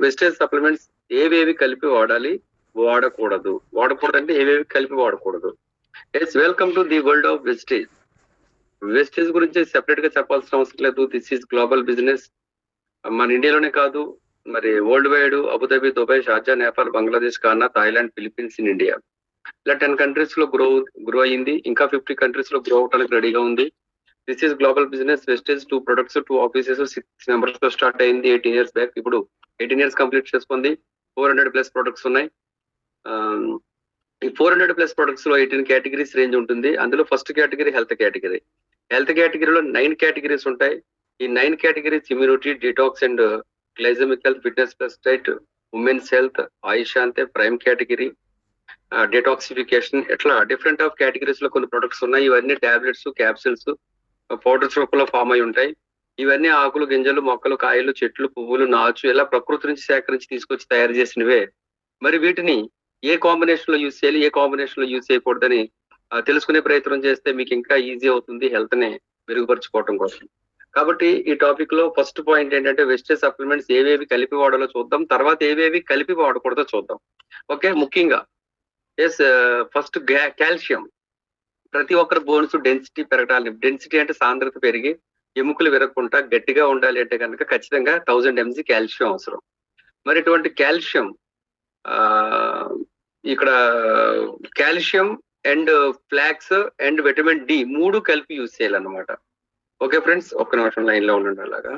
Wastage supplements ఏవేవి కలిపి వాడాలి, వాడకూడదు అంటే ఏవేవి కలిపి వాడకూడదు. Yes, welcome to the world of Vestige. Vestige గురించి సెపరేట్ గా చెప్పాల్సిన అవసరం లేదు. This is global business. మన ఇండియాలోనే కాదు, మరి world wide, Abu Dhabi, Dubai, Sharjah, Nepal, Bangladesh, Ghana, Thailand, Philippines, in India ఇలా 10 కంట్రీస్ లో గ్రో అయింది. ఇంకా 50 కంట్రీస్ లో గ్రో అవడానికి రెడీగా ఉంది. This is global business. Vestige 2 products, 2 offices, 6 members తో స్టార్ట్ అయింది 18 years బ్యాక్. ఇప్పుడు 18 years కంప్లీట్ చేసుకుంది. 400+ ప్రొడక్ట్స్ ఉన్నాయి. ఈ 400+ ప్రొడక్ట్స్ లో 18 కేటగిరీస్ రేంజ్ ఉంటుంది. అందులో first category health category. Health కేటగిరీలో 9 కేటగిరీస్ ఉంటాయి. ఈ 9 categories immunity, detox and glycemic health, fitness plus diet, women's health, Ayush అంతే ప్రైమ్ కేటగిరీ, డెటాక్సిఫికేషన్, ఇట్లా డిఫరెంట్ ఆఫ్ కేటగిరీస్ లో కొన్ని ప్రొడక్ట్స్ ఉన్నాయి. ఇవన్నీ టాబ్లెట్స్, క్యాప్సిల్స్, పౌడర్స్ రూపంలో ఫామ్ అయి ఉంటాయి. ఇవన్నీ ఆకులు, గింజలు, మొక్కలు, కాయలు, చెట్లు, పువ్వులు, నాచు ఇలా ప్రకృతి నుంచి సేకరించి తీసుకొచ్చి తయారు చేసినవే. మరి వీటిని ఏ కాంబినేషన్ లో యూజ్ చేయాలి, ఏ కాంబినేషన్ లో యూజ్ చేయకూడదని తెలుసుకునే ప్రయత్నం చేస్తే మీకు ఇంకా ఈజీ అవుతుంది హెల్త్ ని మెరుగుపరుచుకోవటం కోసం. కాబట్టి ఈ టాపిక్ లో ఫస్ట్ పాయింట్ ఏంటంటే వెస్టేజ్ సప్లిమెంట్స్ ఏవేవి కలిపి వాడాలో చూద్దాం, తర్వాత ఏవేవి కలిపి వాడకూడదో చూద్దాం. ఓకే, ముఖ్యంగా ఎస్, ఫస్ట్ కాల్షియం. ప్రతి ఒక్కరి బోన్స్ డెన్సిటీ పెరగాలి. డెన్సిటీ అంటే సాంద్రత పెరిగి ఎముకలు విరగకుండా గట్టిగా ఉండాలి అంటే కనుక ఖచ్చితంగా 1000 mg కాల్షియం అవసరం. మరి ఇటువంటి కాల్షియం ఇక్కడ calcium and flax and vitamin D 3 కలిపి యూజ్ చేయాలన్నమాట. ఓకే ఫ్రెండ్స్, ఒక్క నిమిషం లైన్ లో ఉండండి. అలాగా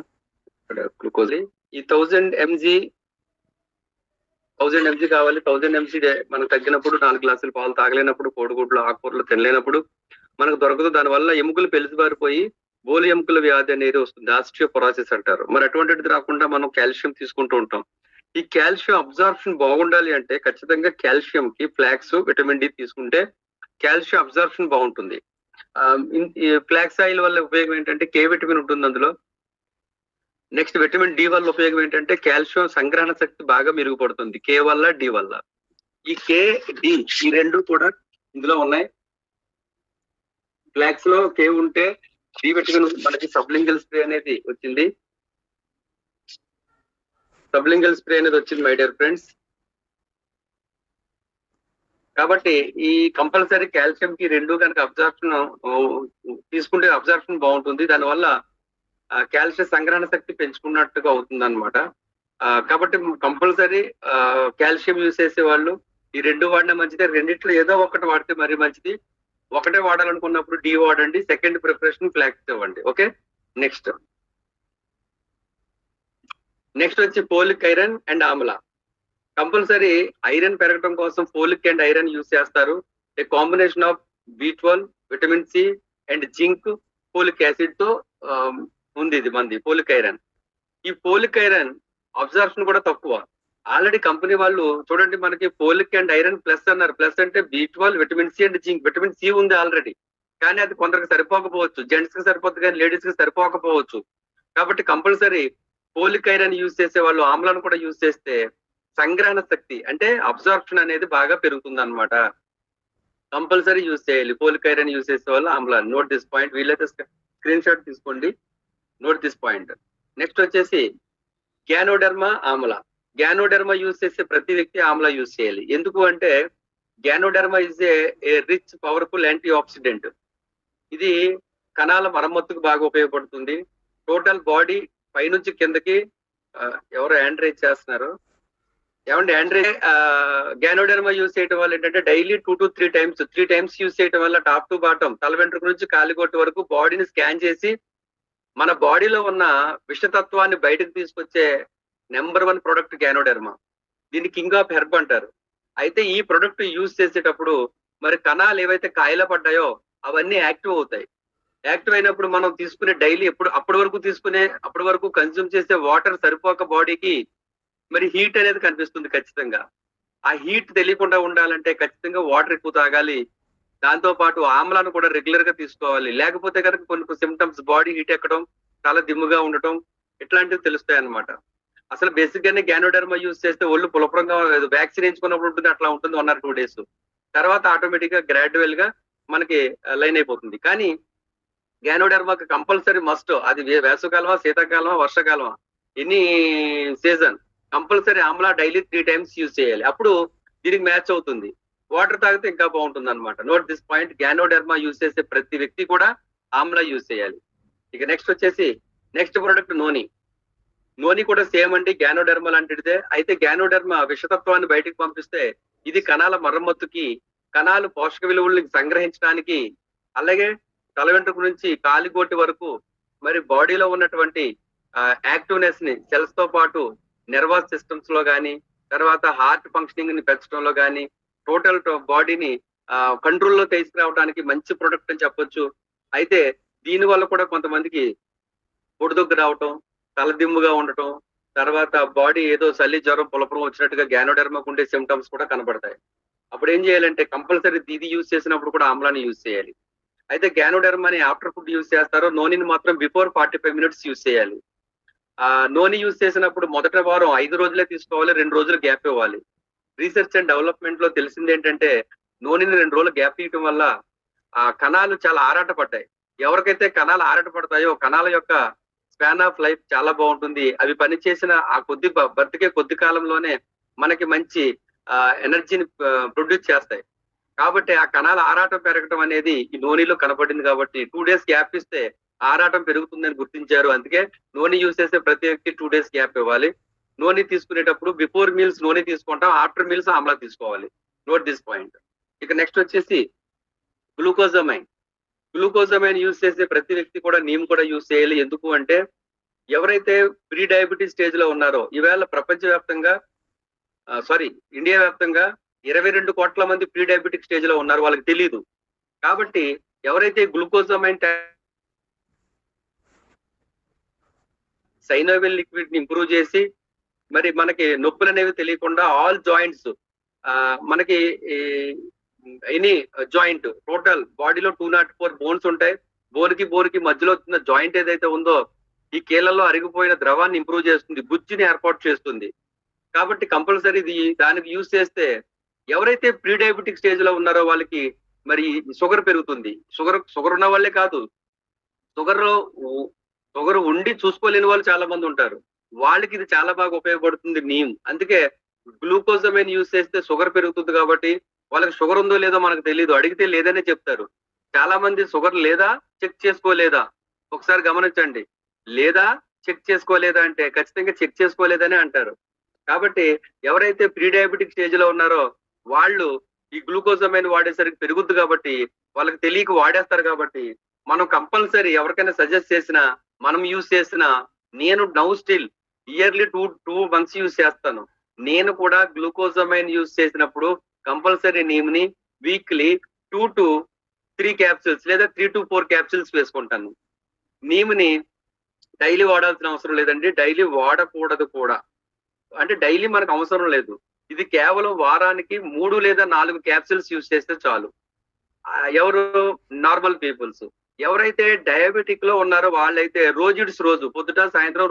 ఇక్కడ గ్లూకోజ్ ఈ 1000 mg కావాలి. 1000 mg మనకు తగ్గినప్పుడు, 4 గ్లాసులు పాలు తాగలేనప్పుడు, కోడిగుడ్లు, ఆకుకూరలు తినలేనప్పుడు మనకు దొరకదు. దానివల్ల ఎముకలు పెలిసిబారిపోయి బోలు ఎముకల వ్యాధి అనేది వస్తుంది. ఆస్టియోపొరోసిస్ అంటారు. మరి అటువంటిది రాకుండా మనం కాల్షియం తీసుకుంటూ ఉంటాం. ఈ కాల్షియం అబ్జార్ప్షన్ బాగుండాలి అంటే ఖచ్చితంగా కాల్షియం కి ఫ్లాక్స్, విటమిన్ డి తీసుకుంటే కాల్షియం అబ్జార్ప్షన్ బాగుంటుంది. ఈ ఫ్లాక్స్ ఆయిల్ వల్ల ఉపయోగం ఏంటంటే కే విటమిన్ ఉంటుంది అందులో. నెక్స్ట్ విటమిన్ డి వల్ల ఉపయోగం ఏంటంటే కాల్షియం సంగ్రహణ శక్తి బాగా మెరుగుపడుతుంది కే వల్ల, డి వల్ల. ఈ కే, డి ఈ రెండు కూడా ఇందులో ఉన్నాయి. ఫ్లాక్స్ లో కే ఉంటే డి విటమిన్ మనకి సబ్లింగల్ స్ప్రే అనేది వచ్చింది. My dear friends. కాబట్టి ఈ కంపల్సరీ కాల్షియం కి రెండు కనుక అబ్జార్ప్షన్ తీసుకుంటే అబ్జార్ప్షన్ బాగుంటుంది. దానివల్ల కాల్షియం సంగ్రహణ శక్తి పెంచుకున్నట్టుగా అవుతుంది అనమాట. కాబట్టి కంపల్సరీ కాల్షియం యూజ్ చేసే వాళ్ళు ఈ రెండు వాడినా మంచిదే. రెండిట్లో ఏదో ఒకటి వాడితే మరీ మంచిది. ఒకటే వాడాలనుకున్నప్పుడు డి వాడండి. సెకండ్ ప్రిపరేషన్ ఫ్లాక్స్ ఇవ్వండి. ఓకే, నెక్స్ట్ వచ్చి folic iron and amla. Compulsory iron పెరగడం కోసం ఫోలిక్ అండ్ ఐరన్ యూజ్ చేస్తారు. A combination of B12, vitamin C and zinc, folic acid తో ఉంది ఇది మంది ఫోలిక్ ఐరన్. ఈ ఫోలిక్ ఐరన్ అబ్జార్ప్షన్ కూడా తక్కువ. ఆల్రెడీ కంపెనీ వాళ్ళు చూడండి, మనకి ఫోలిక్ అండ్ ఐరన్ ప్లస్ అన్నారు. ప్లస్ అంటే B12, vitamin C and zinc. Vitamin C ఉంది ఆల్రెడీ, కానీ అది కొందరికి సరిపోకపోవచ్చు. జెంట్స్ కి సరిపోతుంది కానీ లేడీస్ కి సరిపోకపోవచ్చు. కాబట్టి కంపల్సరీ ఫోలిక్ ఐరన్ యూజ్ చేసే వాళ్ళు ఆమ్లాను కూడా యూజ్ చేస్తే సంగ్రహణ శక్తి అంటే అబ్జార్ప్షన్ అనేది బాగా పెరుగుతుంది అనమాట. కంపల్సరీ యూజ్ చేయాలి. ఫోలిక్ ఐరన్ యూజ్ చేసే వాళ్ళు ఆమ్లా. Note this point. వీళ్ళైతే స్క్రీన్ షాట్ తీసుకోండి. Note this point. నెక్స్ట్ వచ్చేసి గ్యానోడెర్మా, ఆమ్లా. గ్యానోడెర్మా యూజ్ చేసే ప్రతి వ్యక్తి ఆమ్లా యూజ్ చేయాలి. ఎందుకు అంటే ganoderma is a rich powerful antioxidant. ఇది కణాల మరమ్మతుకు బాగా ఉపయోగపడుతుంది. టోటల్ బాడీ పైనుంచి కిందకి ఎవరు యాండ్రేజ్ చేస్తున్నారు ఏమంటే గ్యానోడెర్మా యూజ్ చేయడం వల్ల ఏంటంటే డైలీ 2 to 3 టైమ్స్ యూజ్ చేయడం వల్ల టాప్ టు బాటం తల వెంట్రుక నుంచి కాలిగొట్టు వరకు బాడీని స్కాన్ చేసి మన బాడీలో ఉన్న విషతత్వాన్ని బయటకు తీసుకొచ్చే నెంబర్ 1 ప్రొడక్ట్ గ్యానోడెర్మా. దీన్ని కింగ్ ఆఫ్ హెర్బ్ అంటారు. అయితే ఈ ప్రొడక్ట్ యూజ్ చేసేటప్పుడు మరి కణాలు ఏవైతే కాయల పడ్డాయో అవన్నీ యాక్టివ్ అవుతాయి. యాక్టివ్ అయినప్పుడు మనం తీసుకునే డైలీ అప్పటి వరకు కన్జ్యూమ్ చేసే వాటర్ సరిపోక బాడీకి మరి హీట్ అనేది కనిపిస్తుంది. ఖచ్చితంగా ఆ హీట్ తెలియకుండా ఉండాలంటే ఖచ్చితంగా వాటర్ ఎక్కువ తాగాలి. దాంతో పాటు ఆమ్లాను కూడా రెగ్యులర్ గా తీసుకోవాలి. లేకపోతే కనుక కొన్ని సిమ్టమ్స్, బాడీ హీట్ ఎక్కడం, చాలా దిమ్ముగా ఉండటం ఇట్లాంటివి తెలుస్తాయి అన్నమాట. అసలు బేసిక్ గానే గ్యానోడెర్మా యూజ్ చేస్తే ఒళ్ళు పులపరంగా వ్యాక్సిన్ వేయించుకున్నప్పుడు ఉంటుంది, అట్లా ఉంటుంది 1 or 2 days. తర్వాత ఆటోమేటిక్ గా గ్రాడ్యువల్ గా మనకి లైన్ అయిపోతుంది. కానీ గ్యానోడెర్మాకి కంపల్సరీ మస్ట్. అది వేసవకాలమా, శీతాకాలమా, వర్షాకాలమా, any season compulsory amla daily 3 times use చేయాలి. అప్పుడు దీనికి మ్యాచ్ అవుతుంది. వాటర్ తాగితే ఇంకా బాగుంటుంది అనమాట. Note this point. Ganoderma use చేసే ప్రతి వ్యక్తి కూడా ఆమ్లా యూజ్ చేయాలి. ఇక నెక్స్ట్ వచ్చేసి నెక్స్ట్ ప్రొడక్ట్ నోని. నోని కూడా సేమ్ అండి, గ్యానోడెర్మా లాంటిదే. అయితే గ్యానోడెర్మా విషతత్వాన్ని బయటికి పంపిస్తే ఇది కణాల మరమ్మతుకి, కణాలు పోషక విలువల్ని సంగ్రహించడానికి, అలాగే తల వెంట్రుక నుంచి కాలిగోటి వరకు మరి బాడీలో ఉన్నటువంటి యాక్టివ్నెస్ ని సెల్స్ తో పాటు నెర్వస్ సిస్టమ్స్ లో గానీ, తర్వాత హార్ట్ ఫంక్షనింగ్ ని పెంచడంలో గానీ, టోటల్ బాడీని కంట్రోల్లో తీసుకురావడానికి మంచి ప్రొడక్ట్ అని చెప్పొచ్చు. అయితే దీని వల్ల కూడా కొంతమందికి పొడిదొగ్గు రావటం, తలదిమ్ముగా ఉండటం, తర్వాత బాడీ ఏదో చలి జ్వరం పులపురం వచ్చినట్టుగా గ్యానోడెర్మాకు ఉండే సిమ్టమ్స్ కూడా కనబడతాయి. అప్పుడు ఏం చేయాలంటే కంపల్సరీ ఇది యూజ్ చేసినప్పుడు కూడా ఆమ్లాన్ని యూజ్ చేయాలి. అయితే గ్యానోడెర్మాని ఆఫ్టర్ ఫుడ్ యూజ్ చేస్తారో, నోనిని మాత్రం బిఫోర్ 45 minutes యూజ్ చేయాలి. నోని యూజ్ చేసినప్పుడు మొదటి వారం 5 రోజులే తీసుకోవాలి, 2 రోజులు గ్యాప్ ఇవ్వాలి. రీసెర్చ్ అండ్ డెవలప్మెంట్ లో తెలిసింది ఏంటంటే నూనెని 2 రోజులు గ్యాప్ ఇవ్వటం వల్ల ఆ కణాలు చాలా ఆరాట పడ్డాయి. ఎవరికైతే కణాలు ఆరాట పడతాయో కణాల యొక్క స్పాన్ ఆఫ్ లైఫ్ చాలా బాగుంటుంది. అవి పనిచేసిన ఆ బ్రతికే కొద్ది కాలంలోనే మనకి మంచి ఎనర్జీని ప్రొడ్యూస్ చేస్తాయి. కాబట్టి ఆ కణాల ఆరాటం పెరగటం అనేది ఈ నూనెలో కనపడింది. కాబట్టి 2 days గ్యాప్ ఇస్తే ఆరాటం పెరుగుతుందని గుర్తించారు. అందుకే నూనె యూజ్ చేసే ప్రతి వ్యక్తి 2 days గ్యాప్ ఇవ్వాలి. నూనె తీసుకునేటప్పుడు బిఫోర్ మీల్స్ నూనె తీసుకుంటాం, ఆఫ్టర్ మీల్స్ ఆమ్లా తీసుకోవాలి. Note this point. ఇక నెక్స్ట్ వచ్చేసి గ్లూకోజమైన్. గ్లూకోజమైన్ యూజ్ చేసే ప్రతి వ్యక్తి కూడా నీమ్ కూడా యూజ్ చేయాలి. ఎందుకు అంటే ఎవరైతే ప్రీ డయాబెటీస్ స్టేజ్ లో ఉన్నారో, ఈవేళ ప్రపంచవ్యాప్తంగా ఇండియా వ్యాప్తంగా 22 కోట్ల మంది ప్రీ డయాబెటిక్ స్టేజ్ లో ఉన్నారు, వాళ్ళకి తెలియదు. కాబట్టి ఎవరైతే గ్లూకోజమైన్ సైనోవిల్ లిక్విడ్ ని ఇంప్రూవ్ చేసి మరి మనకి నొప్పులు అనేవి తెలియకుండా ఆల్ జాయింట్స్ మనకి ఎనీ జాయింట్ టోటల్ బాడీలో 204 బోన్స్ ఉంటాయి. బోన్కి మధ్యలో ఉన్న జాయింట్ ఏదైతే ఉందో ఈ కీళ్ళలో అరిగిపోయిన ద్రవాన్ని ఇంప్రూవ్ చేస్తుంది, బుజ్జిని ఏర్పాటు చేస్తుంది. కాబట్టి కంపల్సరీ దానికి యూజ్ చేస్తే ఎవరైతే ప్రీ డయాబెటిక్ స్టేజ్ లో ఉన్నారో వాళ్ళకి మరి షుగర్ పెరుగుతుంది. షుగర్ ఉన్న వాళ్ళే కాదు, షుగర్ ఉండి చూసుకోలేని వాళ్ళు చాలా మంది ఉంటారు. వాళ్ళకి ఇది చాలా బాగా ఉపయోగపడుతుంది నీమ్. అందుకే గ్లూకోజమైన్ యూజ్ చేస్తే షుగర్ పెరుగుతుంది. కాబట్టి వాళ్ళకి షుగర్ ఉందో లేదో మనకు తెలియదు, అడిగితే లేదనే చెప్తారు. చాలా మంది షుగర్ లేదా చెక్ చేసుకోలేదా, ఒకసారి గమనించండి. లేదా చెక్ చేసుకోలేదా అంటే ఖచ్చితంగా చెక్ చేసుకోలేదనే అంటారు. కాబట్టి ఎవరైతే ప్రీ డయాబెటిక్ స్టేజ్ లో ఉన్నారో వాళ్ళు ఈ గ్లూకోజమైన్ వాడేసరికి పెరుగుద్ది. కాబట్టి వాళ్ళకి తెలియక వాడేస్తారు. కాబట్టి మనం కంపల్సరీ ఎవరికైనా సజెస్ట్ చేసినా మనం యూజ్ చేసినా, నేను now still yearly 2 months use చేస్తాను. నేను కూడా గ్లూకోజమైన్ యూజ్ చేసినప్పుడు కంపల్సరీ నీమ్ని వీక్లీ 2 to 3 capsules లేదా 3 to 4 capsules వేసుకుంటాను. నీమ్ని డైలీ వాడాల్సిన అవసరం లేదండి, డైలీ వాడకూడదు కూడా. అంటే డైలీ మనకు అవసరం లేదు. ఇది కేవలం వారానికి 3 లేదా 4 capsules యూజ్ చేస్తే చాలు. ఎవరు నార్మల్ పీపుల్స్. ఎవరైతే డయాబెటిక్ లో ఉన్నారో వాళ్ళైతే రోజు పొద్దుట సాయంత్రం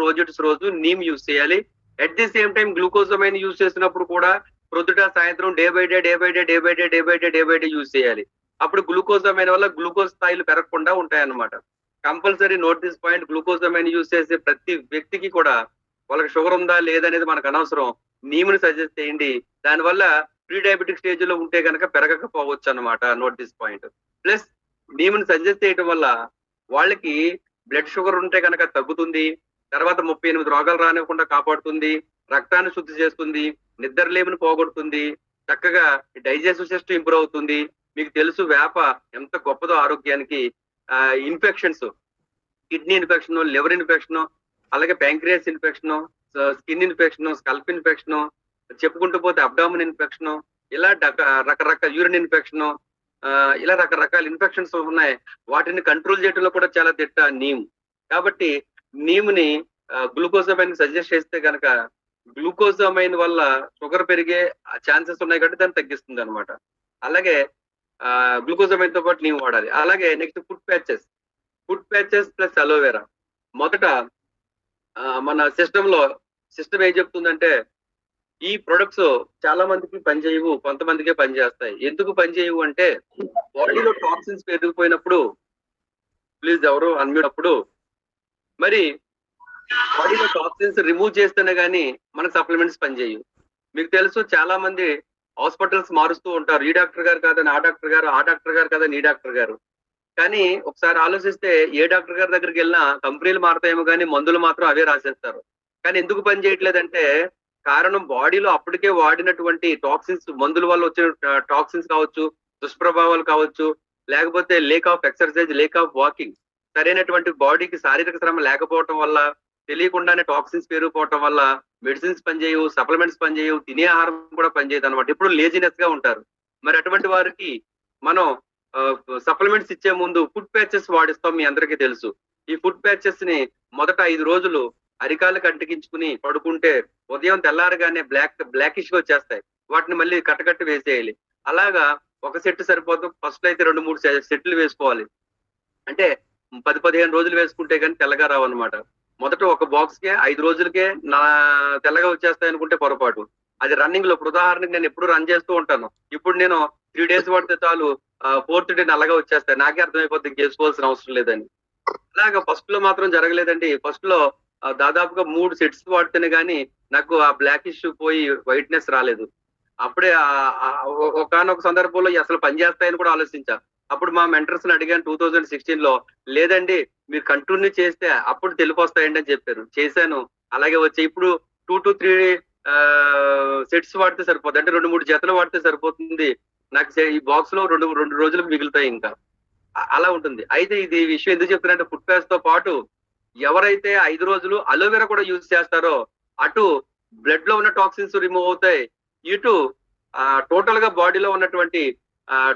రోజు నీమ్ యూజ్ చేయాలి. At the same time glucosamine use చేసినప్పుడు కూడా పొద్దుట సాయంత్రం డే బై డే యూజ్ చేయాలి. అప్పుడు గ్లూకోజమైన్ వల్ల గ్లూకోజ్ స్థాయిలు పెరగకుండా ఉంటాయన్నమాట. Compulsory note this point. Glucosamine use చేసే ప్రతి వ్యక్తికి కూడా వాళ్ళకి షుగర్ ఉందా లేదనేది మనకు అనవసరం, నీమ్ని సజెస్ట్ చేయండి. దానివల్ల ప్రీ డయాబెటిక్ స్టేజ్ లో ఉంటే కనుక పెరగకపోవచ్చు అన్నమాట. Note this point. ప్లస్ నీమ్ని సజెస్ట్ చేయడం వల్ల వాళ్ళకి బ్లడ్ షుగర్ ఉంటే కనుక తగ్గుతుంది. తర్వాత 38 రోగాలు రానివ్వకుండా కాపాడుతుంది, రక్తాన్ని శుద్ధి చేస్తుంది, నిద్రలేమిని పోగొడుతుంది, చక్కగా డైజెస్టివ్ సిస్టమ్ ఇంప్రూవ్ అవుతుంది. మీకు తెలుసు వేప ఎంత గొప్పదో ఆరోగ్యానికి. Infections, kidney infection, liver infection, అలాగే pancreas infection, skin infection, scalp infection, చెప్పుకుంటూ పోతే అబ్డామిన్ ఇన్ఫెక్షన్, ఇలా రకరకాల యూరిన్ ఇన్ఫెక్షన్, ఇలా రకరకాల ఇన్ఫెక్షన్స్ ఉన్నాయి. వాటిని కంట్రోల్ చేయడంలో కూడా చాలా దిట్ట నీమ్. కాబట్టి నీమ్ని గ్లూకోజమైన్ సజెస్ట్ చేస్తే కనుక గ్లూకోజమైన్ వల్ల షుగర్ పెరిగే ఛాన్సెస్ ఉన్నాయి కాబట్టి దాన్ని తగ్గిస్తుంది అనమాట. అలాగే గ్లూకోజమైన్ తో పాటు నీమ్ వాడాలి. అలాగే next food patches plus aloe vera. మొదట మన సిస్టమ్ ఏం చెప్తుందంటే ఈ ప్రొడక్ట్స్ చాలా మందికి పనిచేయవు, కొంతమందికే పనిచేస్తాయి. ఎందుకు పనిచేయవు అంటే బాడీలో టాక్సిన్స్ పెరిగిపోయినప్పుడు, ప్లీజ్ ఎవరు అన్మ్యూట్ అప్పుడు మరి బాడీలో టాక్సిన్స్ రిమూవ్ చేస్తేనే గానీ మనకు సప్లిమెంట్స్ పనిచేయవు. మీకు తెలుసు చాలా మంది హాస్పిటల్స్ మారుస్తూ ఉంటారు. ఈ డాక్టర్ గారు కాదని ఆ డాక్టర్ గారు, ఆ డాక్టర్ గారు కాదని ఈ డాక్టర్ గారు. కానీ ఒకసారి ఆలోచిస్తే ఏ డాక్టర్ గారి దగ్గరికి వెళ్ళినా కంపెనీలు మారతాయేమో కానీ మందులు మాత్రం అవే రాసేస్తారు. కానీ ఎందుకు పని చేయట్లేదంటే కారణం బాడీలో అప్పటికే వాడినటువంటి టాక్సిన్స్, మందుల వల్ల వచ్చిన టాక్సిన్స్ కావచ్చు, దుష్ప్రభావాలు కావచ్చు, లేకపోతే lake of exercise, lake of walking, సరైనటువంటి బాడీకి శారీరక శ్రమ లేకపోవటం వల్ల, తెలియకుండానే టాక్సిన్స్ పెరిగిపోవటం వల్ల మెడిసిన్స్ పనిచేయవు, సప్లిమెంట్స్ పనిచేయవు, తినే ఆహారం కూడా పనిచేయదు అనమాట. ఇప్పుడు లేజినెస్ గా ఉంటారు. మరి అటువంటి వారికి మనం సప్లిమెంట్స్ ఇచ్చే ముందు ఫుడ్ ప్యాచెస్ వాడిస్తాం, మీ అందరికీ తెలుసు. ఈ ఫుడ్ ప్యాచెస్ ని మొదట 5 రోజులు అరికాళ్ళకి అంటికించుకుని పడుకుంటే ఉదయం తెల్లారగానే బ్లాకిష్ గా వచ్చేస్తాయి. వాటిని మళ్ళీ కట్టకట్టి వేసేయాలి. అలాగా ఒక సెట్ సరిపోతాం. ఫస్ట్ అయితే 2-3 సెట్లు వేసుకోవాలి. అంటే 10-15 రోజులు వేసుకుంటే కానీ తెల్లగా రావన్నమాట. మొదట ఒక బాక్స్ కే 5 రోజులకే తెల్లగా వచ్చేస్తాయి అనుకుంటే పొరపాటు. అది రన్నింగ్ లో, ఉదాహరణకి నేను ఎప్పుడు రన్ చేస్తూ ఉంటాను. ఇప్పుడు నేను 3 డేస్ పడితే చాలు, 4th డే నల్లగా వచ్చేస్తాయి. నాకే అర్థమైపోతుంది ఇంకేసుకోవాల్సిన అవసరం లేదని. అలాగా ఫస్ట్ లో మాత్రం జరగలేదండి. ఫస్ట్ లో దాదాపుగా 3 సెట్స్ వాడితేనే గానీ నాకు ఆ బ్లాకిష్ పోయి వైట్నెస్ రాలేదు. అప్పుడే ఒకానొక సందర్భంలో అసలు పని చేస్తాయని కూడా ఆలోచించా. అప్పుడు మా మెంటర్స్ ని అడిగాను 2016 లో. లేదండి మీరు కంటిన్యూ చేస్తే అప్పుడు తెలుపు వస్తాయండి అని చెప్పారు. చేశాను, అలాగే వచ్చాయి. ఇప్పుడు 2-3 సెట్స్ వాడితే సరిపోతుంది. అంటే 2-3 జతలు వాడితే సరిపోతుంది. నాకు ఈ బాక్స్ లో 2 రోజులకు మిగులుతాయి ఇంకా. అలా ఉంటుంది. అయితే ఇది విషయం ఎందుకు చెప్తున్నానంటే ఫుడ్ ప్యాచ్ తో పాటు ఎవరైతే 5 రోజులు అలోవెరా కూడా యూజ్ చేస్తారో అటు బ్లడ్ లో ఉన్న టాక్సిన్స్ రిమూవ్ అవుతాయి, ఇటు టోటల్ గా బాడీలో ఉన్నటువంటి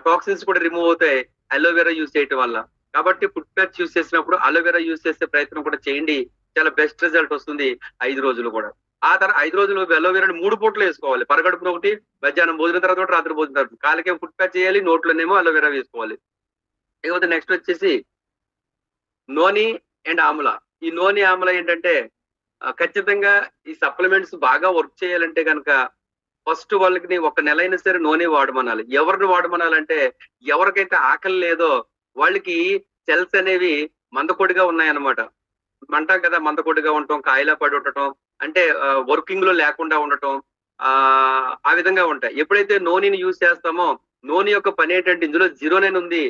టాక్సిన్స్ కూడా రిమూవ్ అవుతాయి అలోవెరా యూజ్ చేయటం వల్ల. కాబట్టి ఫుడ్ ప్యాచ్ యూజ్ చేసినప్పుడు అలోవెరా యూజ్ చేసే ప్రయత్నం కూడా చేయండి. చాలా బెస్ట్ రిజల్ట్ వస్తుంది 5 రోజులు కూడా. ఆ తర్వాత 5 రోజులు అలోవెరాని 3 పూటలు వేసుకోవాలి. పరగడుపున ఒకటి, మధ్యాహ్నం భోజనం తర్వాత ఒకటి, రాత్రి భోజనం తర్వాత. కాలికేమో ఫుడ్ ప్యాచ్ చేయాలి, నోట్లోనేమో అలోవెరా వేసుకోవాలి. ఇకపోతే నెక్స్ట్ వచ్చేసి నోని అండ్ ఆమ్లా. ఈ నోని ఆమ్లా ఏంటంటే ఖచ్చితంగా ఈ సప్లిమెంట్స్ బాగా వర్క్ చేయాలంటే కనుక ఫస్ట్ వాళ్ళకి ఒక నెల అయినా సరే నూనె వాడమనాలి. ఎవరిని వాడమనాలంటే ఎవరికైతే ఆకలి లేదో వాళ్ళకి సెల్స్ అనేవి మందకొడిగా ఉన్నాయన్నమాట. అంటాం కదా, మందకొడిగా ఉండటం, కాయలా పడి ఉండటం, అంటే వర్కింగ్ లో లేకుండా ఉండటం, ఆ విధంగా ఉంటాయి. ఎప్పుడైతే నూనెని యూజ్ చేస్తామో నూనె యొక్క పని ఏంటంటే ఇందులో 09 ఉంది.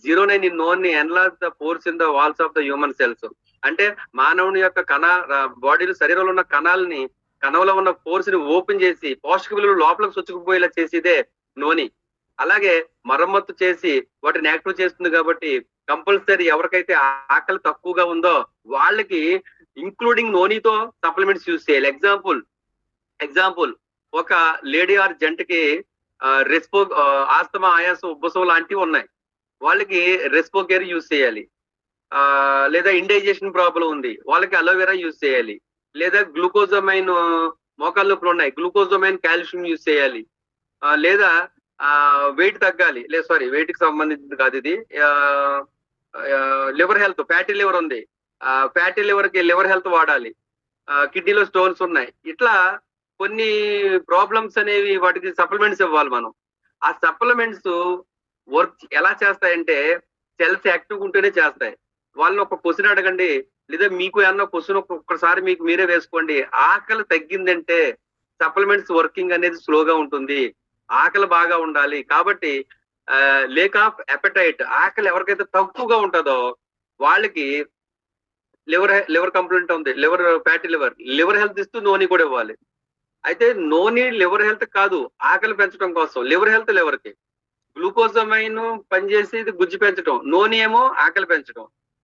09 నూనె enlarge the pores in the walls of the human cells. అంటే మానవుని యొక్క బాడీలో, శరీరంలో ఉన్న కణంలో ఉన్న పోర్స్ ని ఓపెన్ చేసి పోషక విలువలు లోపలికి చొచ్చుకుపోయేలా చేసేదే నూనె. అలాగే మరమ్మత్తు చేసి వాటిని యాక్టివ్ చేస్తుంది. కాబట్టి కంపల్సరీ ఎవరికైతే ఆకలి తక్కువగా ఉందో వాళ్ళకి ఇంక్లూడింగ్ నూనెతో సప్లిమెంట్స్ యూజ్ చేయాలి. ఎగ్జాంపుల్ ఒక లేడీ ఆర్ జెంట్కి ఆస్తమా, ఆయాసం, ఉబ్బసం లాంటివి ఉన్నాయి. వాళ్ళకి రెస్పోకేర్ యూజ్ చేయాలి. లేదా ఇండైజెషన్ ప్రాబ్లం ఉంది, వాళ్ళకి అలోవెరా యూజ్ చేయాలి. లేదా గ్లూకోజమైన్, మోకాళ్ళ నొప్పులు ఉన్నాయి, గ్లూకోజమైన్ కాల్షియం యూజ్ చేయాలి. లేదా వెయిట్ తగ్గాలి, వెయిట్ కి సంబంధించింది కాదు ఇది. లివర్ హెల్త్, ఫ్యాటీ లివర్ ఉంది, ఫ్యాటీ లివర్ కి లివర్ హెల్త్ వాడాలి. కిడ్నీలో స్టోన్స్ ఉన్నాయి. ఇట్లా కొన్ని ప్రాబ్లమ్స్ అనేవి, వాటికి సప్లిమెంట్స్ ఇవ్వాలి మనం. ఆ సప్లిమెంట్స్ వర్క్ ఎలా చేస్తాయంటే సెల్స్ యాక్టివ్ ఉంటేనే చేస్తాయి. వాళ్ళని ఒక క్వశ్చన్ అడగండి, లేదా మీకు ఏమన్నా క్వశ్చన్ ఒక్కసారి మీకు మీరే వేసుకోండి. ఆకలి తగ్గిందంటే సప్లిమెంట్స్ వర్కింగ్ అనేది స్లోగా ఉంటుంది. ఆకలి బాగా ఉండాలి. కాబట్టి లేక్ ఆఫ్ అపెటైట్, ఆకలి ఎవరికైతే తక్కువగా ఉంటుందో వాళ్ళకి లివర్ కంప్లైంట్ ఉంది, ఫ్యాటీ లివర్ హెల్త్ ఇస్తూ నూనె కూడా ఇవ్వాలి. అయితే నూనె లివర్ హెల్త్ కాదు, ఆకలి పెంచడం కోసం. లివర్ హెల్త్ లివర్ కి, గ్లూకోజమైన్ పనిచేసి ఇది గుజ్జు పెంచడం, నూనె ఏమో ఆకలి పెంచడం.